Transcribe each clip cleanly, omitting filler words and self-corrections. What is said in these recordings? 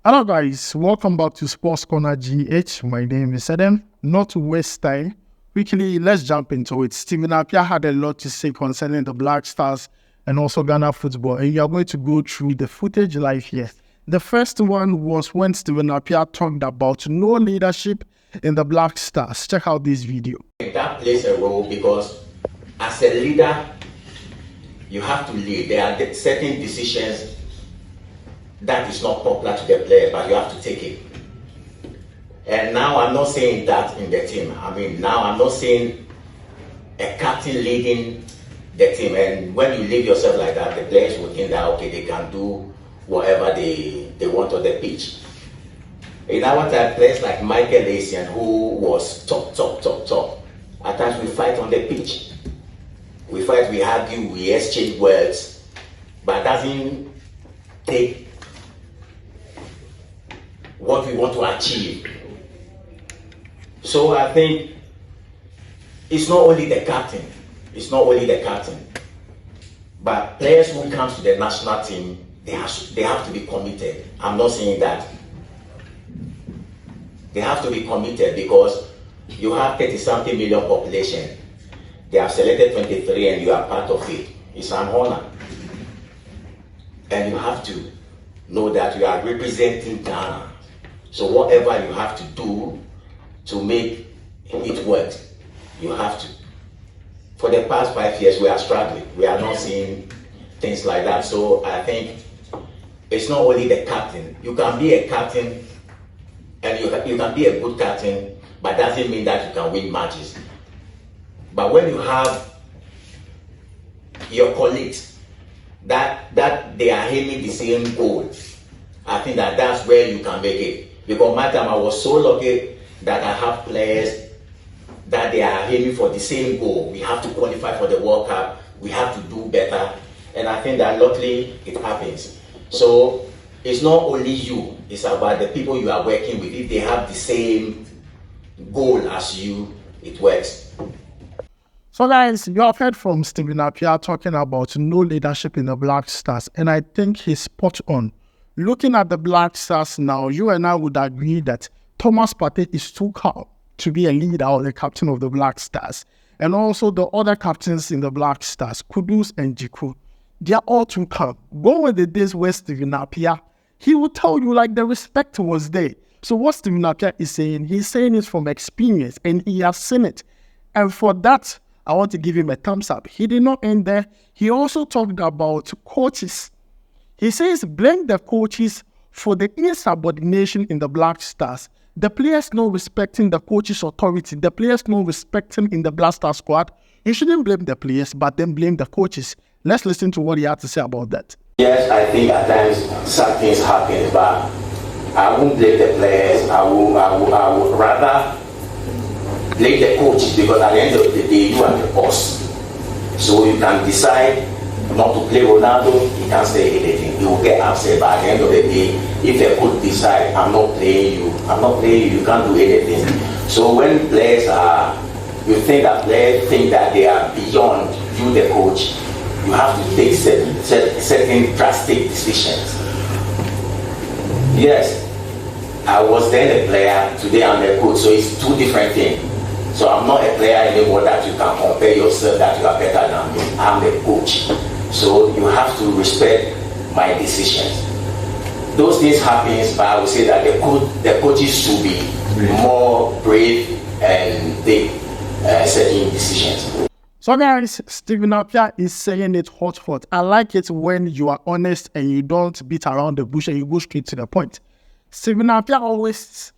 Hello guys, welcome back to SportsCornerGH. My name is Adam. Not to waste time, quickly let's jump into it. Appiah had a lot to say concerning the Black Stars and also Ghana football, and you are going to go through the footage live here. The first one was when Appiah talked about no leadership in the Black Stars. Check out this video. That plays a role because as a leader, you have to lead. There are certain decisions that is not popular to the players, but you have to take it. And now I'm not saying that in the team. Now I'm not saying a captain leading the team. And when you leave yourself like that, the players will think that, okay, they can do whatever they want on the pitch. In our time, players like Michael Essien, who was top. At times we fight on the pitch. We fight, we argue, we exchange words, but it doesn't take what we want to achieve. So I think it's not only the captain, but players who come to the national team, they have to be committed. I'm not saying that. They have to be committed because you have 30-something million population. They have selected 23 and you are part of it. It's an honor. And you have to know that you are representing Ghana. So whatever you have to do to make it work, you have to. For the past 5 years, we are struggling. We are not seeing things like that. So I think it's not only the captain. You can be a captain and you can be a good captain, but doesn't mean that you can win matches. But when you have your colleagues that they are aiming the same goal, I think that's where you can make it. Because my time I was so lucky that I have players that they are aiming for the same goal. We have to qualify for the World Cup. We have to do better. And I think that luckily it happens. So it's not only you, it's about the people you are working with. If they have the same goal as you, it works. So guys, you have heard from Appiah talking about no leadership in the Black Stars, and I think he's spot on. Looking at the Black Stars now, you and I would agree that Thomas Partey is too calm to be a leader or the captain of the Black Stars. And also the other captains in the Black Stars, Kudus and Jiku, they are all too calm. Go with the days where Appiah, he will tell you like the respect was there. So what Appiah is saying, he's saying it from experience and he has seen it. And for that, I want to give him a thumbs up. He did not end there. He also talked about coaches. He says blame the coaches for the insubordination in the Black Stars. The players not respecting the coach's authority. The players not respecting in the Black Star squad. You shouldn't blame the players, but then blame the coaches. Let's listen to what he had to say about that. Yes, I think at times some things happen, but I won't blame the players. I would rather blame the coaches, because at the end of the day, you are the boss. So you can decide not to play Ronaldo, he can't say anything. He will get upset, but at the end of the day, if the coach decide, I'm not playing you, you can't do anything. So when players you think that players think that they are beyond you, the coach, you have to take certain drastic decisions. Yes, I was then a player, today I'm a coach, so it's two different things. So I'm not a player anymore that you can compare yourself that you are better than me. I'm a coach. So you have to respect my decisions. Those things happen, but I would say that the coaches should be more brave and take certain decisions. So guys, Appiah is saying it hot. I like it when you are honest and you don't beat around the bush and you go straight to the point. Appiah always,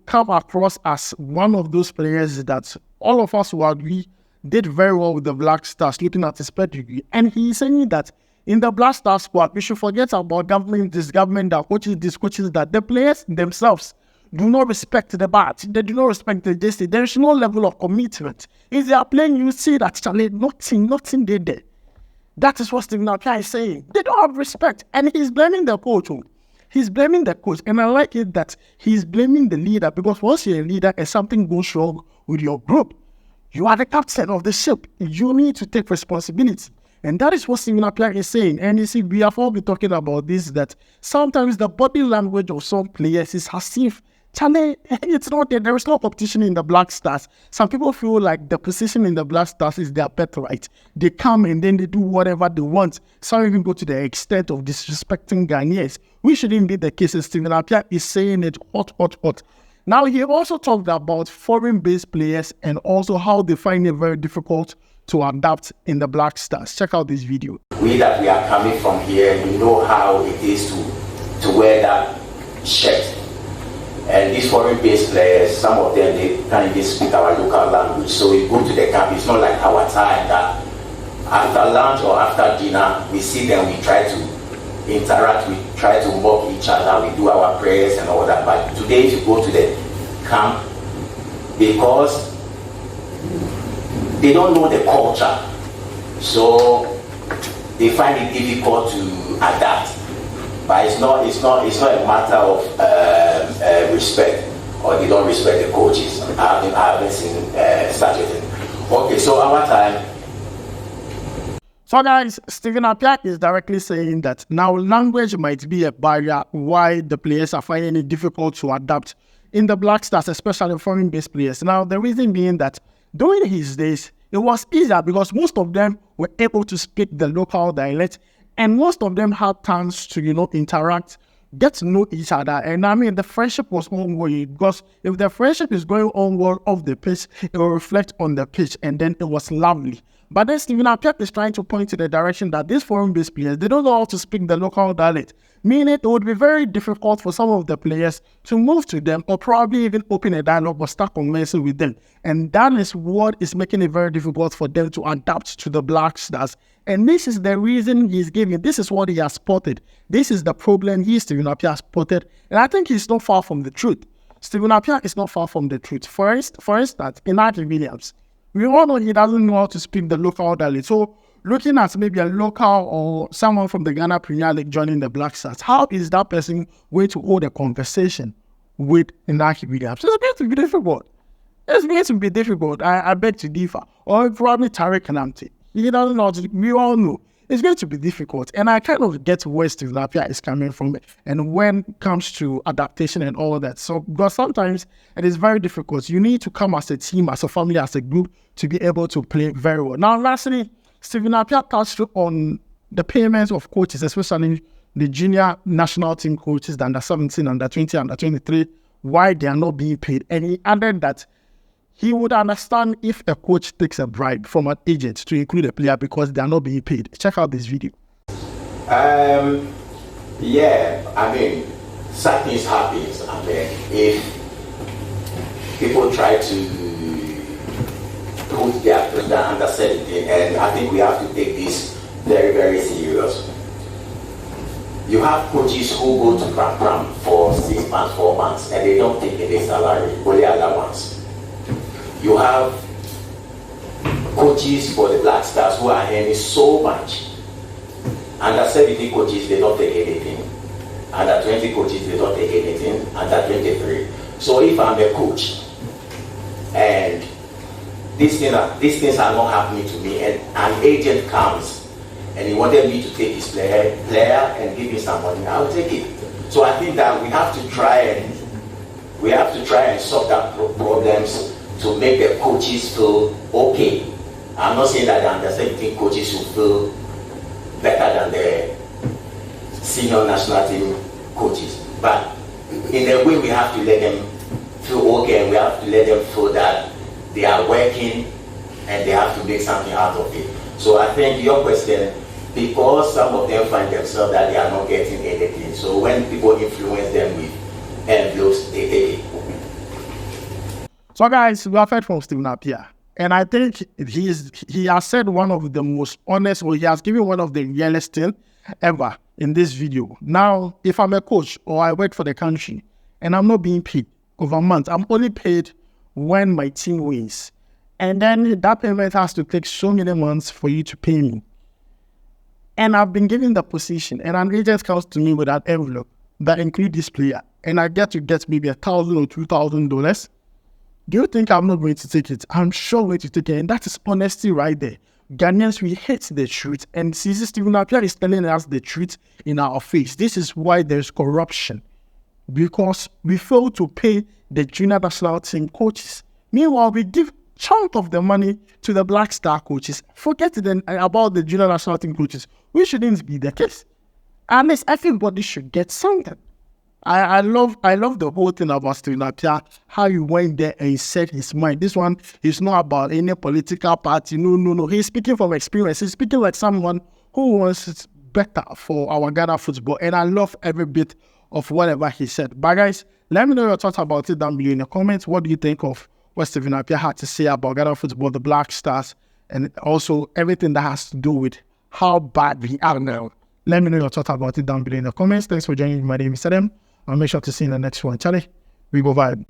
come across as one of those players that all of us will agree did very well with the Black Stars, looking at his pedigree. And he's saying that in the Black Stars squad, we should forget about government, that, coaches, this, coaches, that. The players themselves do not respect the bat. They do not respect the JC. There is no level of commitment. If they are playing, you see that nothing they did. That is what Appiah is saying. They don't have respect. And he's blaming the coach. He's blaming the coach. And I like it that he's blaming the leader, because once you're a leader and something goes wrong with your group, you are the captain of the ship. You need to take responsibility. And that is what Stephen Appiah is saying. And you see, we have all been talking about this, that sometimes the body language of some players is as if, Charlie, it's not there. There is no competition in the Black Stars. Some people feel like the position in the Black Stars is their birthright. They come and then they do whatever they want. Some even go to the extent of disrespecting Ghanaians. We shouldn't be the case. Stephen Appiah is saying it hot. Now, he also talked about foreign-based players and also how they find it very difficult to adapt in the Black Stars. Check out this video. We that we are coming from here, we know how it is to wear that shirt. And these foreign-based players, some of them, they can't even speak our local language. So we go to the camp, it's not like our time that after lunch or after dinner, we see them, we try to interact, we try to mock each other, we do our prayers and all that. But today, if you go to the camp, because they don't know the culture, so they find it difficult to adapt. But it's not a matter of respect, or they don't respect the coaches. I haven't seen such a thing. Okay, so our time. So guys, Stephen Appiah is directly saying that now language might be a barrier why the players are finding it difficult to adapt in the Black Stars, especially foreign-based players. Now, the reason being that during his days, it was easier because most of them were able to speak the local dialect, and most of them had chance to, interact, get to know each other. And I mean, the friendship was ongoing, because if the friendship is going on well off the pitch, it will reflect on the pitch, and then it was lovely. But then Stephen Appiah is trying to point in the direction that these foreign-based players, they don't know how to speak the local dialect, meaning it would be very difficult for some of the players to move to them or probably even open a dialogue or start conversing with them. And that is what is making it very difficult for them to adapt to the Black Stars. And this is the reason he's giving. This is what he has spotted. This is the problem Stephen Appiah has spotted. And I think he's not far from the truth. Stephen Appiah is not far from the truth. For instance, Inaki Williams, we all know he doesn't know how to speak the local dialect. So looking at maybe a local or someone from the Ghana Premier League joining the Black Stars, how is that person going to hold a conversation with Inaki Williams? It's going to be difficult. It's going to be difficult. I beg to differ. Or probably Tariq Kanamte. He doesn't know how to, we all know. It's going to be difficult. And I kind of get where Stephen Appiah is coming from and when it comes to adaptation and all that. So, because sometimes it is very difficult. You need to come as a team, as a family, as a group to be able to play very well. Now, lastly, Stephen Appiah touched on the payments of coaches, especially the junior national team coaches, the under 17, under 20, under 23, why they are not being paid. And he added that he would understand if a coach takes a bribe from an agent to include a player because they are not being paid. Check out this video. Yeah, I mean, such things happens. I mean, if people try to put their player under 17, and I think we have to take this very, very serious. You have coaches who go to Pram for 6 months, 4 months, and they don't take any salary, only allowance. You have coaches for the Black Stars who are earning so much. Under 17 coaches, they don't take anything. Under 20 coaches, they don't take anything. Under 23. So if I'm a coach and these things are not happening to me, and an agent comes and he wanted me to take his player and give me some money, I'll take it. So I think that we have to try and solve that problems to make the coaches feel okay. I'm not saying that the under 17 coaches should feel better than the senior national team coaches, but in a way we have to let them feel okay, and we have to let them feel that they are working and they have to make something out of it. So I think your question, because some of them find themselves that they are not getting anything, so when people influence them with envelopes, they take it. So guys, we have heard from Stephen Appiah, and I think he has said one of the most honest, or he has given one of the realest things ever in this video. Now, if I'm a coach or I work for the country and I'm not being paid over months, I'm only paid when my team wins. And then that payment has to take so many months for you to pay me. And I've been given the position, and an agent comes to me with that envelope that includes this player, and I get maybe $1,000 or $2,000. Do you think I'm not going to take it? I'm sure I'm going to take it. And that is honesty right there. Ghanaians, we hate the truth, and Stephen Appiah is telling us the truth in our face. This is why there's corruption, because we fail to pay the junior national team coaches. Meanwhile, we give chunk of the money to the Black Star coaches. Forget then about the junior national team coaches. We shouldn't be the case. Unless everybody should get something. I love the whole thing about Stephen Appiah, how he went there and he said his mind. This one is not about any political party. No. He's speaking from experience. He's speaking like someone who wants it better for our Ghana football. And I love every bit of whatever he said. But guys, let me know your thoughts about it down below in the comments. What do you think of what Stephen Appiah had to say about Ghana football, the Black Stars, and also everything that has to do with how bad we are now? Let me know your thoughts about it down below in the comments. Thanks for joining me. My name is Adam. I'll make sure to see you in the next one. Charlie, we go vibe.